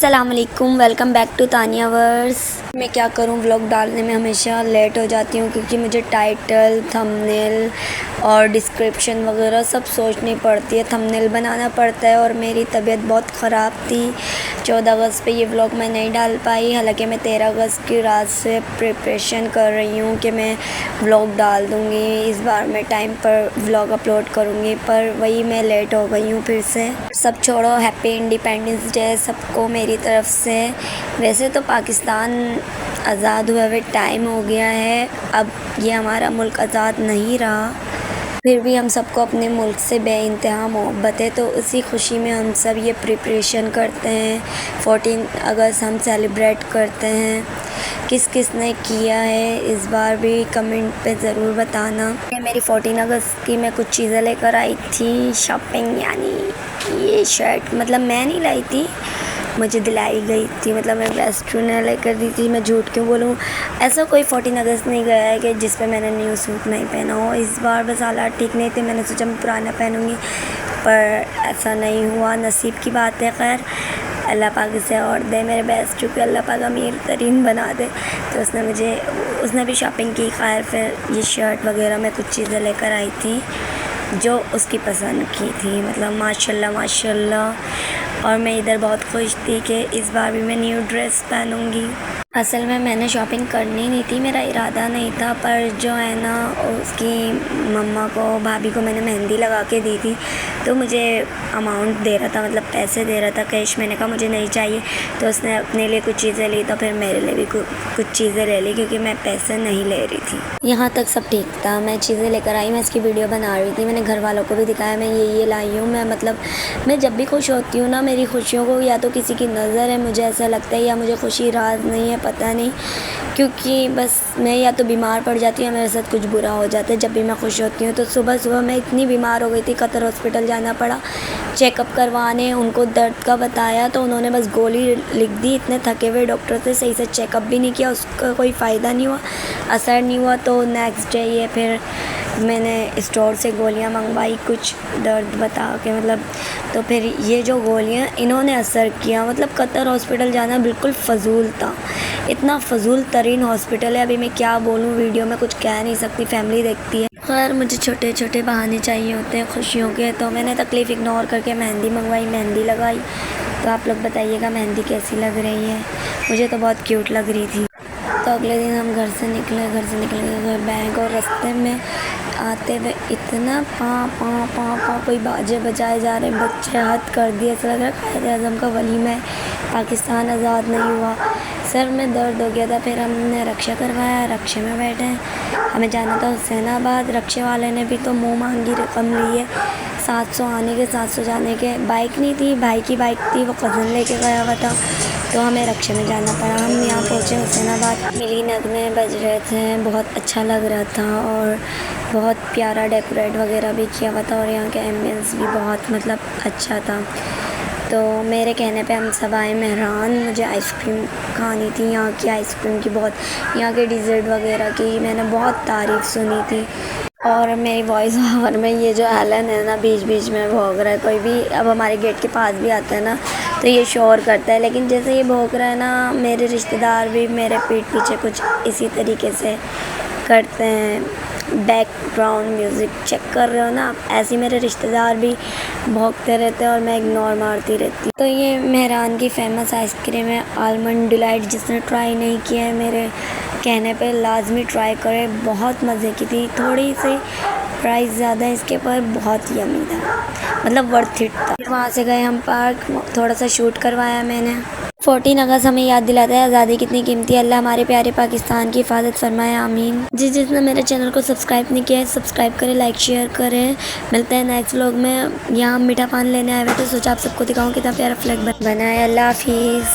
अस्सलामुअलैकुम, welcome back to Tania verse. मैं क्या करूं, व्लॉग डालने में हमेशा लेट हो जाती हूं क्योंकि मुझे टाइटल, थंबनेल और डिस्क्रिप्शन वगैरह सब सोचनी पड़ती है। थंबनेल बनाना पड़ता है और मेरी तबीयत बहुत ख़राब थी। 14 अगस्त पे ये व्लॉग मैं नहीं डाल पाई, हालांकि मैं 13 अगस्त की रात से प्रिपरेशन कर रही हूँ कि मैं व्लॉग डाल दूँगी। इस बार मैं टाइम पर व्लॉग अपलोड करूँगी, पर वही मैं लेट हो गई हूँ फिर से। सब छोड़ो, हैप्पी इंडिपेंडेंस डे सबको मेरी तरफ से। वैसे तो पाकिस्तान आज़ाद हुए हुए टाइम हो गया है, अब ये हमारा मुल्क आज़ाद नहीं रहा, फिर भी हम सबको अपने मुल्क से बेइंतहा मोहब्बत है, तो उसी खुशी में हम सब ये प्रिपरेशन करते हैं। 14 अगस्त हम सेलिब्रेट करते हैं। किस किस ने किया है इस बार भी कमेंट पे ज़रूर बताना। मेरी 14 अगस्त की मैं कुछ चीज़ें लेकर आई थी शॉपिंग, यानी ये शर्ट मतलब मैं नहीं लाई थी, मुझे दिलाई गई थी, मतलब मैं बेस्ट ने लेकर दी थी। मैं झूठ क्यों बोलूँ, ऐसा कोई 14 अगस्त नहीं गया है कि जिस पे मैंने न्यू सूट नहीं पहना हो। इस बार बस हालात ठीक नहीं थे, मैंने सोचा मैं पुराना पहनूँगी, पर ऐसा नहीं हुआ। नसीब की बात है। खैर अल्लाह पाक इसे और दे मेरे बेस्ट को, अल्लाह पाक अमीर तरीन बना दे। तो उसने भी शॉपिंग की। खैर फिर ये शर्ट वगैरह मैं कुछ चीज़ें लेकर आई थी जो उसकी पसंद की थी, मतलब माशाल्लाह माशाल्लाह। और मैं इधर बहुत खुश थी कि इस बार भी मैं न्यू ड्रेस पहनूँगी। असल में मैंने शॉपिंग करनी नहीं थी, मेरा इरादा नहीं था, पर जो है ना उसकी मम्मा को, भाभी को मैंने मेहंदी लगा के दी थी, तो मुझे अमाउंट दे रहा था, मतलब पैसे दे रहा था कैश। मैंने कहा मुझे नहीं चाहिए, तो उसने अपने लिए कुछ चीज़ें ली, तो फिर मेरे लिए भी कुछ चीज़ें ले ली क्योंकि मैं पैसे नहीं ले रही थी। यहाँ तक सब ठीक था, मैं चीज़ें लेकर आई, मैं इसकी वीडियो बना रही थी, मैंने घर वालों को भी दिखाया मैं ये लाई हूँ। मैं जब भी खुश होती हूँ ना, मेरी खुशियों को या तो किसी की नज़र है, मुझे ऐसा लगता है, या मुझे खुशी राज नहीं है, पता नहीं, क्योंकि बस मैं या तो बीमार पड़ जाती हूँ या मेरे साथ कुछ बुरा हो जाता है जब भी मैं खुश होती हूँ। तो सुबह मैं इतनी बीमार हो गई थी, कतर हॉस्पिटल जाना पड़ा चेकअप करवाने। उनको दर्द का बताया तो उन्होंने बस गोली लिख दी। इतने थके हुए डॉक्टर थे, सही से चेकअप भी नहीं किया, उसका कोई फ़ायदा नहीं हुआ, असर नहीं हुआ। तो नेक्स्ट डे ये फिर मैंने स्टोर से गोलियां मंगवाई कुछ दर्द बता के, मतलब तो फिर ये जो गोलियां इन्होंने असर किया। मतलब कतर हॉस्पिटल जाना बिल्कुल फ़जूल था, इतना फ़जूल तरीन हॉस्पिटल है। अभी मैं क्या बोलूँ, वीडियो में कुछ कह नहीं सकती, फैमिली देखती है। खैर मुझे छोटे छोटे बहाने चाहिए होते हैं खुशियों के, तो मैंने तकलीफ़ इग्नोर करके मेहंदी मंगवाई, मेहंदी लगाई। तो आप लोग बताइएगा मेहंदी कैसी लग रही है, मुझे तो बहुत क्यूट लग रही थी। तो अगले दिन हम घर से निकले गए बैंक, और रास्ते में आते हुए इतना पा कोई बाजे बजाए जा रहे, बच्चे हद कर दिए, ऐसा लग रहा है कायदे आज़म का वलीमा है, पाकिस्तान आज़ाद नहीं हुआ। सर में दर्द हो गया था, फिर हमने रक्षा करवाया, रक्षे में बैठे हैं। हमें जाना था हुसैनाबाद, रक्षे वाले ने भी तो मुँह मांगी रकम ली है, 700 आने के 700 जाने के। बाइक नहीं थी, भाई की बाइक थी, वो कज़न लेके गया हुआ था, तो हमें रक्षे में जाना पड़ा। हम यहाँ पहुँचे हुसैनाबाद, मिली नगमे बज रहे थे, बहुत अच्छा लग रहा था और बहुत प्यारा डेकोरेट वगैरह भी किया हुआ था, और यहाँ का एम्बियंस भी बहुत मतलब अच्छा था। तो मेरे कहने पे हम सब आए मेहरान। मुझे आइसक्रीम खानी थी, यहाँ की आइसक्रीम की बहुत, यहाँ के डिज़र्ट वगैरह की मैंने बहुत तारीफ़ सुनी थी। और मेरी वॉइस ओवर में ये जो एलन है ना, बीच बीच में भौंक रहा है। कोई भी अब हमारे गेट के पास भी आता है ना तो ये शोर करता है, लेकिन जैसे ये भौंक रहा है ना, मेरे रिश्तेदार भी मेरे पीठ पीछे कुछ इसी तरीके से करते हैं। बैकग्राउंड म्यूज़िक चेक कर रहे हो ना आप, ऐसे मेरे रिश्तेदार भी भौंकते रहते हैं और मैं इग्नोर मारती रहती हूँ। तो ये मेहरान की फ़ेमस आइसक्रीम है आलमंड डिलाइट, जिसने ट्राई नहीं किया है मेरे कहने पे लाजमी ट्राई करें, बहुत मज़े की थी। थोड़ी सी प्राइस ज़्यादा है इसके, पर बहुत यमी था, मतलब वर्थ इट था। वहाँ से गए हम पार्क, थोड़ा सा शूट करवाया मैंने। 14 अगस्त हमें याद दिलाता है आज़ादी कितनी कीमती है। अल्लाह हमारे प्यारे पाकिस्तान की हिफाजत फरमाए, आमीन। जिसने मेरे चैनल को सब्सक्राइब नहीं किया है, सब्सक्राइब करें, लाइक शेयर करें। मिलते हैं नेक्स्ट व्लॉग में। यहाँ मीठा पान लेने आए हुए थे, सोचा आप सबको दिखाऊँ कितना प्यारा फ्लैग बना है। अल्लाह हाफिज़।